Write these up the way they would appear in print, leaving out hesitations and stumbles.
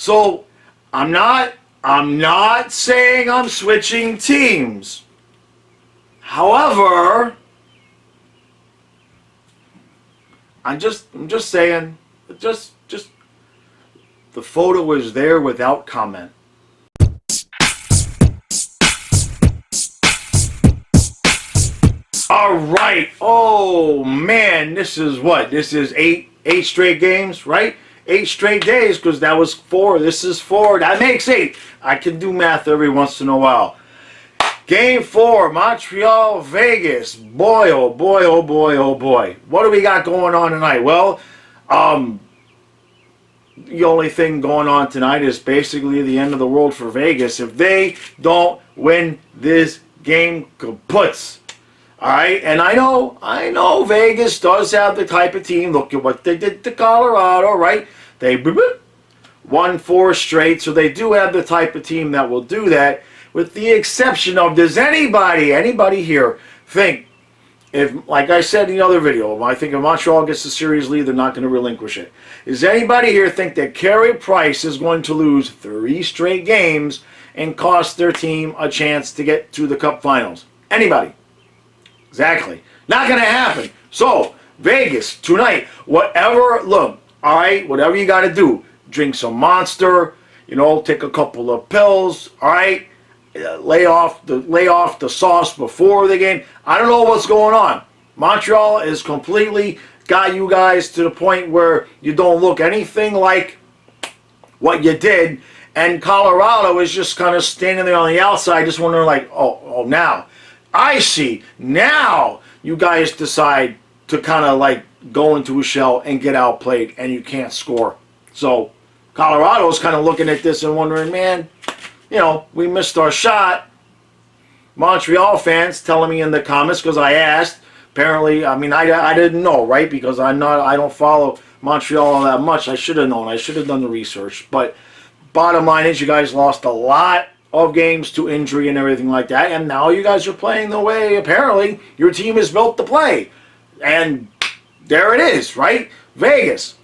So I'm not saying I'm switching teams. However, I'm just saying, just the photo is there without comment. All right. Oh man, this is what? This is eight straight games, right? 8 straight days, because that was 4. This is 4. That makes 8. I can do math every once in a while. Game 4, Montreal, Vegas. Boy, oh boy, oh boy, oh boy. What do we got going on tonight? Well, the only thing going on tonight is basically the end of the world for Vegas. If they don't win this game, kaputs. All right, and I know Vegas does have the type of team. Look at what they did to Colorado, right? They won 4 straight, so they do have the type of team that will do that. With the exception of, does anybody here think, if, like I said in the other video, I think if Montreal gets the series lead, they're not going to relinquish it. Does anybody here think that Carey Price is going to lose 3 straight games and cost their team a chance to get to the Cup Finals? Anybody? Exactly. Not going to happen. So, Vegas, tonight, whatever you got to do. Drink some Monster, take a couple of pills, all right? Lay off the sauce before the game. I don't know what's going on. Montreal is completely got you guys to the point where you don't look anything like what you did, and Colorado is just kind of standing there on the outside just wondering like, oh now. I see. Now you guys decide to kind of like go into a shell and get outplayed, and you can't score. So Colorado's kind of looking at this and wondering, man, we missed our shot. Montreal fans telling me in the comments, because I asked. Apparently, I didn't know, right? Because I don't follow Montreal all that much. I should have known. I should have done the research. But bottom line is, you guys lost a lot of games to injury and everything like that, and now you guys are playing the way apparently your team is built to play. And there it is, right? Vegas,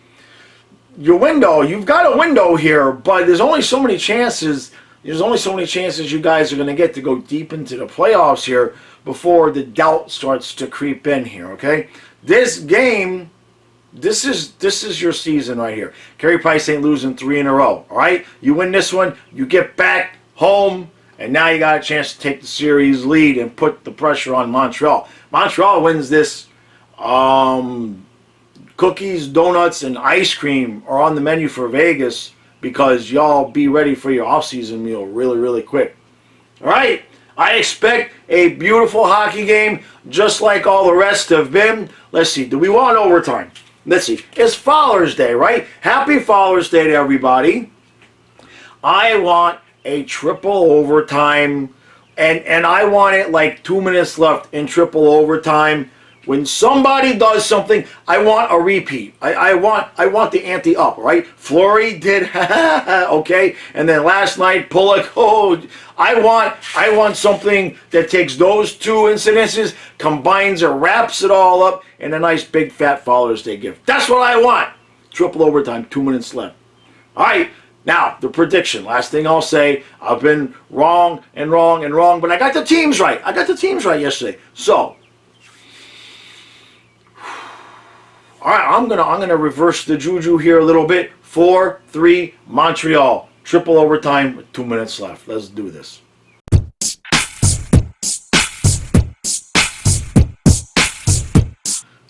you've got a window here, but there's only so many chances you guys are going to get to go deep into the playoffs here before the doubt starts to creep in here, okay? This game, this is your season right here. Carey Price ain't losing 3 in a row, all right? You win this one, you get back home, and now you got a chance to take the series lead and put the pressure on Montreal. Montreal wins this. Cookies, donuts, and ice cream are on the menu for Vegas, because y'all be ready for your off-season meal really, really quick. All right? I expect a beautiful hockey game, just like all the rest have been. Let's see. Do we want overtime? Let's see. It's Father's Day, right? Happy Father's Day to everybody. I want a triple overtime, and I want it like 2 minutes left in triple overtime. When somebody does something, I want a repeat. I want the ante up, right? Fleury did, okay, and then last night Pulock. Oh, I want something that takes those 2 incidences, combines or wraps it all up in a nice big fat Father's Day gift. That's what I want. Triple overtime, 2 minutes left. All right. Now, the prediction. Last thing I'll say, I've been wrong and wrong and wrong, but I got the teams right. I got the teams right yesterday. So, all right, I'm gonna reverse the juju here a little bit. 4-3 Montreal. Triple overtime with 2 minutes left. Let's do this.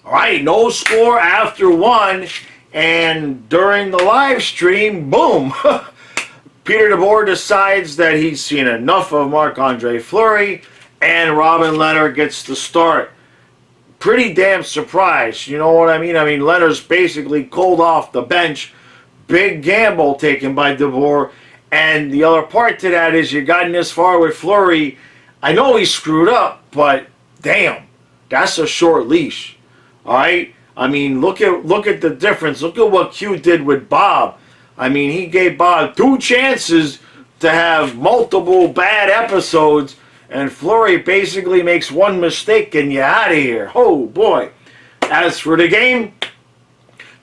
All right, no score after 1. And during the live stream, boom, Peter DeBoer decides that he's seen enough of Marc-Andre Fleury, and Robin Leonard gets the start. Pretty damn surprised, you know what I mean? I mean, Leonard's basically cold off the bench. Big gamble taken by DeBoer. And the other part to that is, you gotten this far with Fleury. I know he screwed up, but damn, that's a short leash. All right? I mean, look at the difference. Look at what Q did with Bob. I mean, he gave Bob 2 chances to have multiple bad episodes, and Fleury basically makes 1 mistake and you're out of here. Oh, boy. As for the game,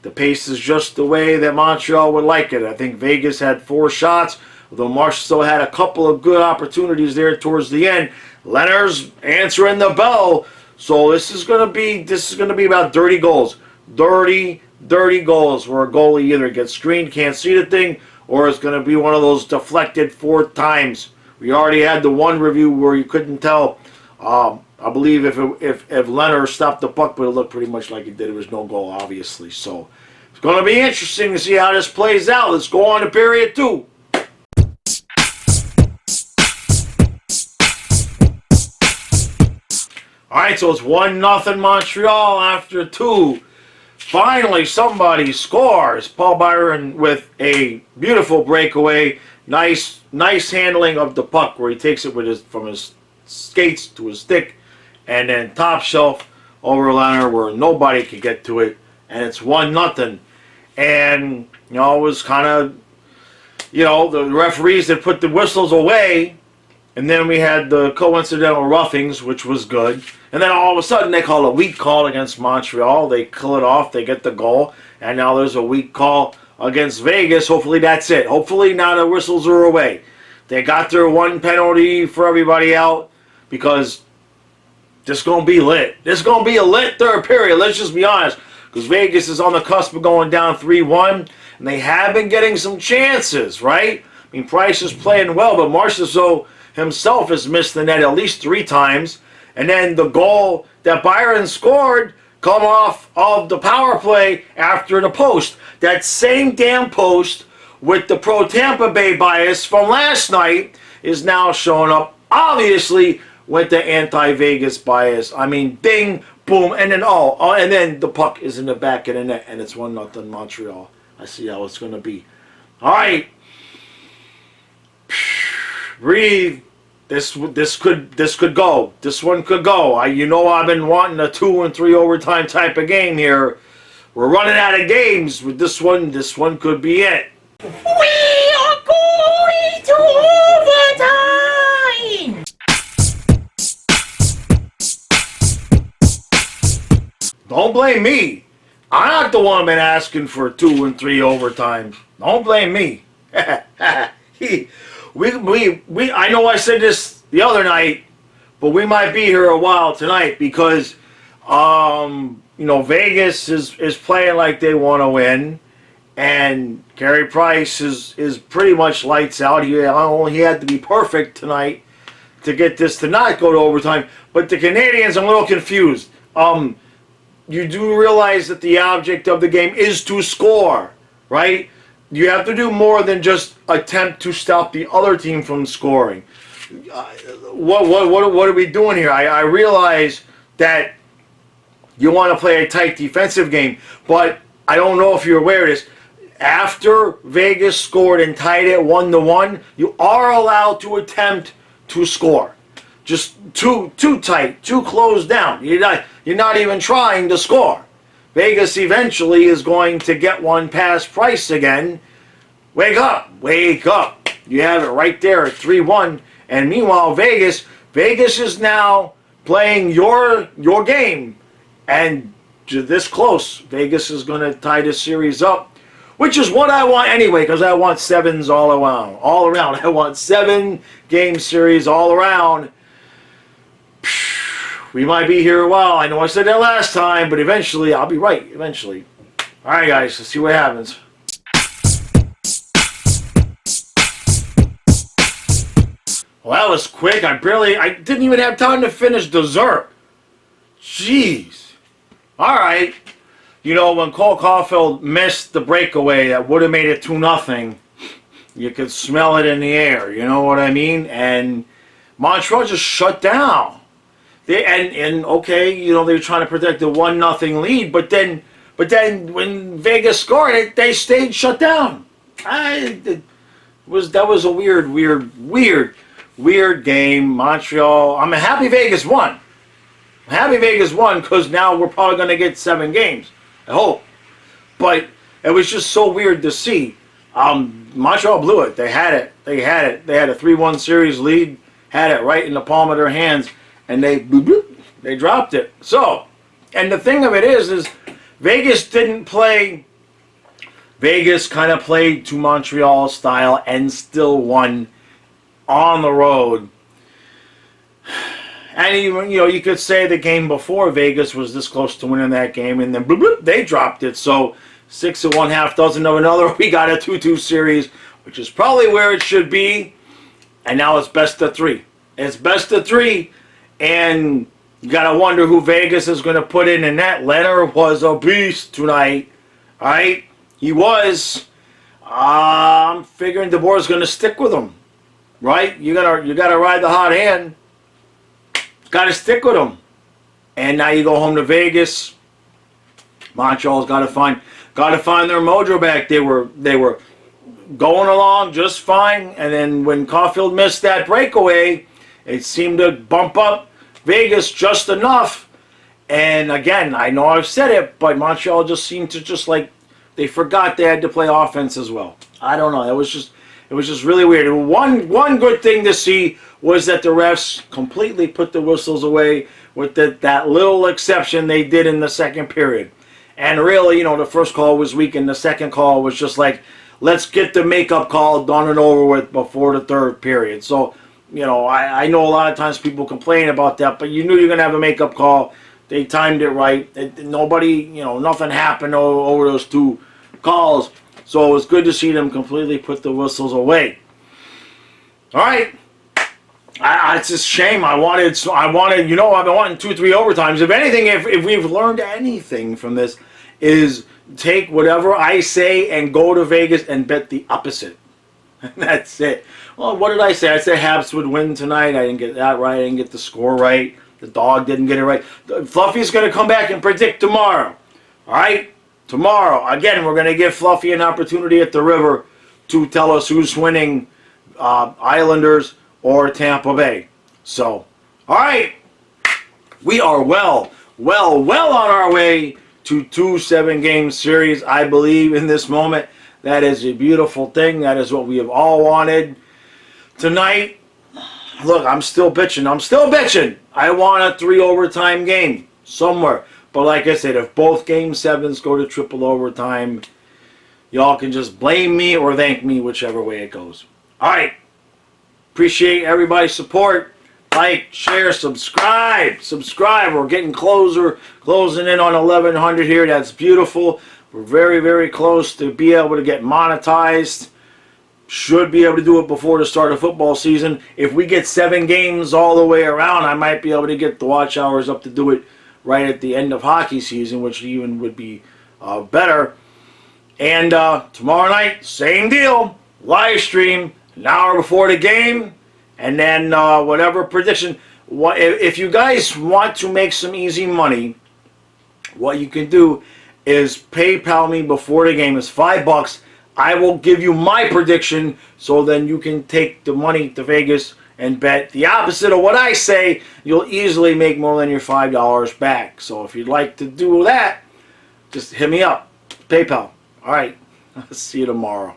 The pace is just the way that Montreal would like it. I think Vegas had 4 shots, although Marsh still had a couple of good opportunities there towards the end. Leonard's answering the bell. So this is gonna be about dirty goals. Dirty goals where a goalie either gets screened, can't see the thing, or it's gonna be one of those deflected 4 times. We already had the one review where you couldn't tell. I believe if Leonard stopped the puck, but it looked pretty much like he did. It was no goal, obviously. So it's going to be interesting to see how this plays out. Let's go on to period 2. All right, so it's 1-0 Montreal after 2. Finally, somebody scores. Paul Byron with a beautiful breakaway. Nice handling of the puck where he takes it from his skates to his stick, and then top shelf over Leonard where nobody could get to it, and it's 1-0. And it was kind of, the referees that put the whistles away, and then we had the coincidental roughings, which was good. And then all of a sudden they call a weak call against Montreal. They kill it off. They get the goal, and now there's a weak call against Vegas. Hopefully that's it. Hopefully now the whistles are away. They got their 1 penalty for everybody out, because this is going to be lit. This is going to be a lit third period. Let's just be honest. Because Vegas is on the cusp of going down 3-1. And they have been getting some chances, right? I mean, Price is playing well, but Marchessault himself has missed the net at least 3 times. And then the goal that Byron scored come off of the power play after the post. That same damn post with the pro-Tampa Bay bias from last night is now showing up, obviously, with the anti-Vegas bias. I mean, bing, boom, and then and then the puck is in the back of the net, and it's 1-0 Montreal. I see how it's going to be. All right, breathe. This could go. This one could go. I've been wanting a 2 and 3 overtime type of game here. We're running out of games with this one. This one could be it. We are going to overtime! Don't blame me. I'm not the one been asking for 2 and 3 overtimes. Don't blame me. I know I said this the other night, but we might be here a while tonight because Vegas is playing like they want to win, and Carey Price is pretty much lights out. He had to be perfect tonight to get this to not go to overtime. But the Canadiens, I'm a little confused. You do realize that the object of the game is to score, right? You have to do more than just attempt to stop the other team from scoring. What are we doing here? I realize that you want to play a tight defensive game, but I don't know if you're aware of this. After Vegas scored and tied it 1-1, you are allowed to attempt to score. Just too tight, too closed down. You're not even trying to score. Vegas eventually is going to get one past Price again. Wake up, wake up. You have it right there at 3-1. And meanwhile, Vegas is now playing your game. And to this close, Vegas is going to tie this series up, which is what I want anyway, because I want 7s all around. All around. I want 7-game series all around. We might be here a while. I know I said that last time, but eventually I'll be right. Eventually. All right, guys. Let's see what happens. Well, that was quick. I didn't even have time to finish dessert. Jeez. All right. When Cole Caulfield missed the breakaway that would have made it 2-0, you could smell it in the air. You know what I mean? And Montreal just shut down. They were trying to protect the 1-0 lead, but then when Vegas scored, they stayed shut down. That was a weird game. Montreal. I'm happy Vegas won. I'm happy Vegas won because now we're probably going to get 7 games. I hope. But it was just so weird to see. Montreal blew it. They had it. They had a 3-1 series lead. Had it right in the palm of their hands. And they dropped it. So, and the thing of it is Vegas didn't play Vegas kind of played to Montreal style and still won on the road. And even, you could say the game before Vegas was this close to winning that game, and then bloop, bloop, they dropped it. So 6 1/2 dozen of another. We got a 2-2 series, which is probably where it should be. And now it's best of 3. It's best of 3, and you gotta wonder who Vegas is going to put in net. Leonard was a beast tonight. All right, he was. I'm figuring DeBoer's going to stick with him, right? You gotta ride the hot hand. Got to stick with him. And now you go home to Vegas. Montreal's got to find their mojo back. They were going along just fine, and then when Caulfield missed that breakaway, it seemed to bump up Vegas just enough. And again, I know I've said it, but Montreal just seemed to like they forgot they had to play offense as well. I don't know. It was just really weird. One good thing to see was that the refs completely put the whistles away, with that little exception they did in the second period. And really, the first call was weak, and the second call was just like, let's get the makeup call done and over with before the third period. So, I know a lot of times people complain about that, but you knew you were going to have a makeup call. They timed it right. Nobody, nothing happened over those 2 calls. So it was good to see them completely put the whistles away. All right. It's a shame. I've been wanting 2-3 overtimes. If anything, if we've learned anything from this, is take whatever I say and go to Vegas and bet the opposite. That's it. Well, what did I say? I said Habs would win tonight. I didn't get that right. I didn't get the score right. The dog didn't get it right. Fluffy's going to come back and predict tomorrow. All right? Tomorrow. Again, we're going to give Fluffy an opportunity at the river to tell us who's winning, Islanders or Tampa Bay. So, all right. We are well on our way to 2 7-game series, I believe, in this moment. That is a beautiful thing. That is what we have all wanted. Tonight, look, I'm still bitching. I want a 3 overtime game somewhere. But like I said, if both game 7s go to triple overtime, y'all can just blame me or thank me, whichever way it goes. All right. Appreciate everybody's support. Like, share, subscribe. We're getting closing in on 1,100 here. That's beautiful. We're very, very close to be able to get monetized. Should be able to do it before the start of football season. If we get 7 games all the way around, I might be able to get the watch hours up to do it right at the end of hockey season, which even would be better. And tomorrow night, same deal. Live stream, an hour before the game. And then whatever prediction. If you guys want to make some easy money, what you can do is PayPal me before the game. It's $5. I will give you my prediction, so then you can take the money to Vegas and bet the opposite of what I say. You'll easily make more than your $5 back. So if you'd like to do that, just hit me up. PayPal. All right. I'll see you tomorrow.